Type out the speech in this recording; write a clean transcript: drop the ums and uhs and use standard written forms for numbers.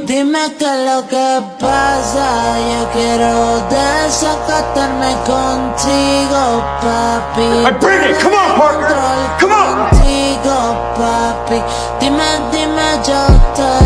Dime qué es lo que pasa, yo quiero desacatarme contigo, papi. I bring it, come on, Parker, come on. Contigo, papi. Dime, yo te